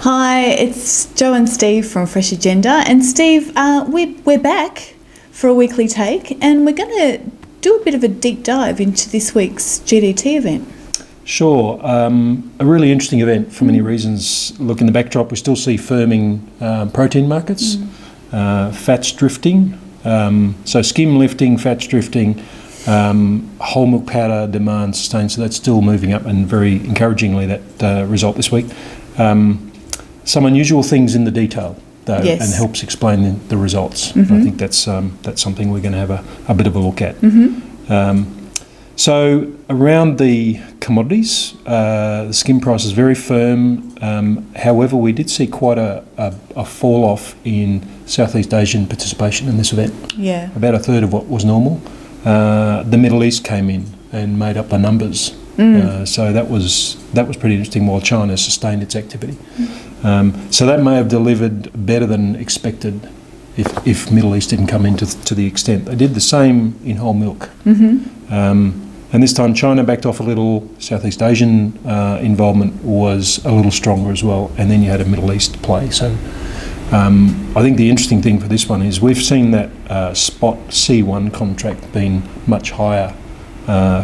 Hi, it's Joe and Steve from Freshagenda. And Steve, we're back for a weekly take, and we're going to do a bit of a deep dive into this week's GDT event. Sure. A really interesting event for many reasons. Look, in the backdrop, we still see firming protein markets, fats drifting, so skim lifting, fats drifting, whole milk powder demand sustained, so that's still moving up, and very encouragingly that result this week. Some unusual things in the detail, though, Yes. and helps explain the results. I think that's something we're going to have a bit of a look at. So around the commodities, the skim price is very firm. However, we did see quite a fall off in Southeast Asian participation in this event. Yeah. About a third of what was normal. The Middle East came in and made up the numbers. So that was pretty interesting, while China sustained its activity. So that may have delivered better than expected if Middle East didn't come in to the extent. They did the same in whole milk. And this time China backed off a little, Southeast Asian involvement was a little stronger as well, and then you had a Middle East play. So I think the interesting thing for this one is we've seen that spot C1 contract being much higher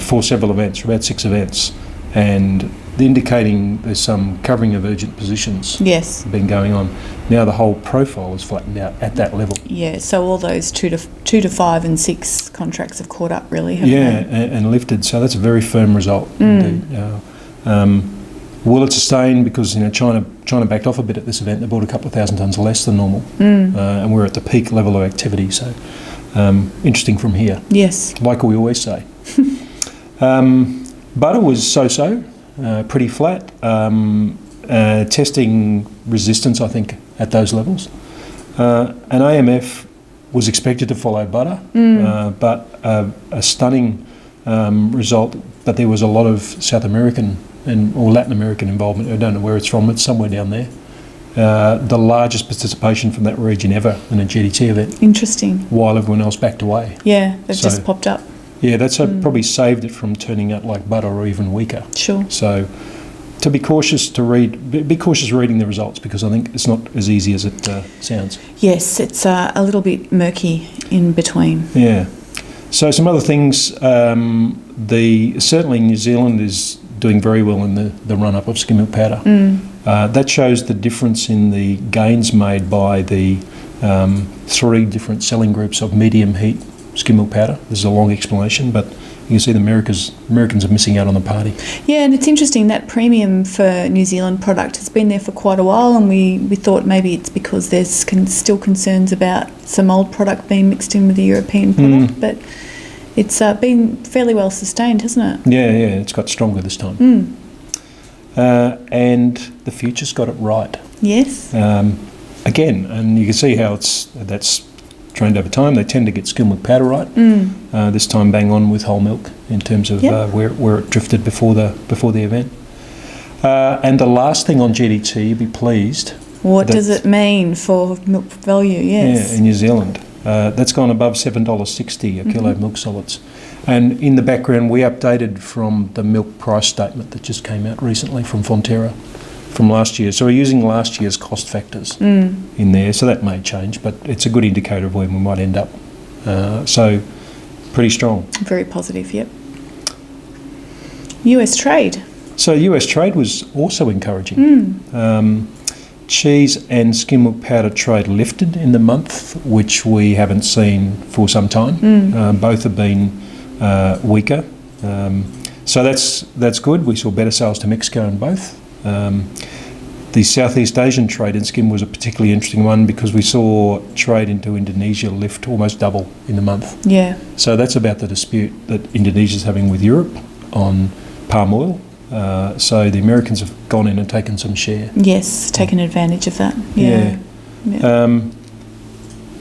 for several events, for about 6 events, and indicating there's some covering of urgent positions Yes. been going on. Now the whole profile is flattened out at that level. Yeah, so all those 2 to 5 and 6 contracts have caught up, really, haven't they? And lifted. So that's a very firm result indeed. Will it sustain? Because China backed off a bit at this event. They bought a couple of thousand tonnes less than normal, and we're at the peak level of activity. So interesting from here. Yes. Like we always say. Butter was so-so, pretty flat, testing resistance, I think, at those levels. And AMF was expected to follow butter, but a stunning result. But there was a lot of South American or Latin American involvement. I don't know where it's from. It's somewhere down there. The largest participation from that region ever in a GDT event. Interesting. While everyone else backed away. Yeah, they've just popped up. Yeah, that's probably saved it from turning out like butter or even weaker. Sure. So to be cautious reading the results, because I think it's not as easy as it sounds. Yes, it's a little bit murky in between. Yeah. So some other things, certainly New Zealand is doing very well in the run-up of skim milk powder. That shows the difference in the gains made by the 3 different selling groups of medium heat skim milk powder. This is a long explanation, but you can see the Americans are missing out on the party. Yeah, and it's interesting that premium for New Zealand product has been there for quite a while, and we thought maybe it's because there's still concerns about some old product being mixed in with the European product, but it's been fairly well sustained, hasn't it? Yeah, it's got stronger this time. And the future's got it right. Yes. Again, and you can see how that's trained over time. They tend to get skim milk powder right. This time bang on with whole milk in terms of where it drifted before the event. And the last thing on GDT, you'd be pleased. What does it mean for milk value? Yes. Yeah, in New Zealand. That's gone above $7.60 a kilo of milk solids. And in the background, we updated from the milk price statement that just came out recently from Fonterra from last year. So we're using last year's cost factors in there. So that may change, but it's a good indicator of where we might end up. So pretty strong. Very positive, yep. US trade. So US trade was also encouraging. Cheese and skim milk powder trade lifted in the month, which we haven't seen for some time. Both have been weaker. So that's good. We saw better sales to Mexico in both. The Southeast Asian trade in skim was a particularly interesting one, because we saw trade into Indonesia lift almost double in the month. Yeah. So that's about the dispute that Indonesia's having with Europe on palm oil. So the Americans have gone in and taken some share. Yes, taken advantage of that. Yeah.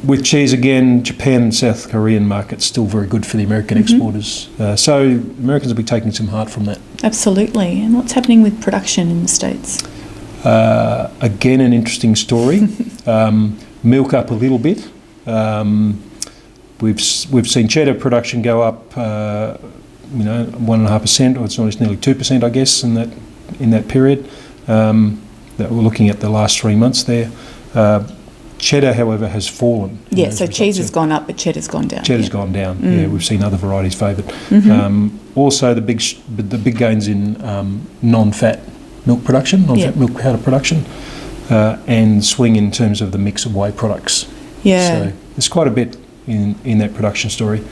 With cheese again, Japan and South Korean markets still very good for the American exporters. So Americans will be taking some heart from that. Absolutely. And what's happening with production in the States? Again, an interesting story. Milk up a little bit. We've seen cheddar production go up 1.5%, or it's nearly 2%, I guess, in that period. that we're looking at the last 3 months there. Cheddar, however, has fallen. Yeah, so cheese has gone up, but cheddar's gone down. Cheddar's gone down. Yeah, we've seen other varieties favoured. Also, the big gains in non-fat milk production, non-fat milk powder production, and swing in terms of the mix of whey products. Yeah. So there's quite a bit in that production story.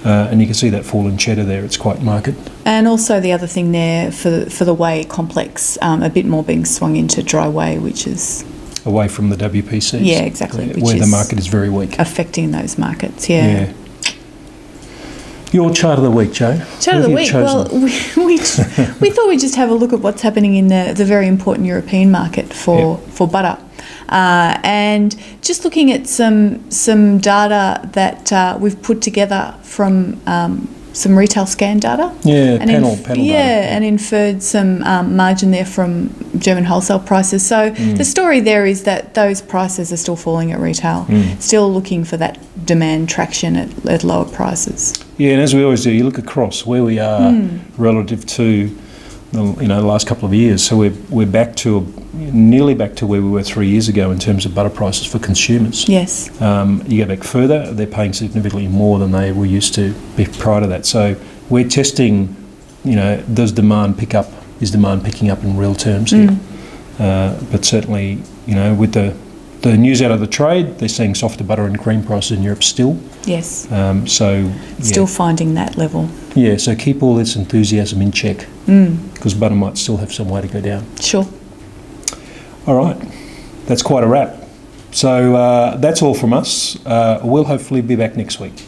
And you can see that fall in cheddar there. It's quite marked. And also the other thing there for the whey complex, a bit more being swung into dry whey, which is away from the WPCs. Yeah, exactly. Where the market is very weak. Affecting those markets, yeah. Your chart of the week, Joe. Chart of the week. Well, we thought we'd just have a look at what's happening in the very important European market for butter. And just looking at some data that we've put together from some retail scan data. Yeah, panel data. And inferred some margin there from German wholesale prices. So the story there is that those prices are still falling at retail, still looking for that demand traction at lower prices. Yeah, and as we always do, you look across where we are relative to the last couple of years. So we're back to nearly back to where we were 3 years ago in terms of butter prices for consumers. Yes. You go back further, they're paying significantly more than they were used to be prior to that. So we're testing, does demand pick up? Is demand picking up in real terms here? But certainly, with the news out of the trade, they're seeing softer butter and cream prices in Europe still. Yes. Still finding that level. Yeah, so keep all this enthusiasm in check because butter might still have some way to go down. Sure. All right, that's quite a wrap. So that's all from us. We'll hopefully be back next week.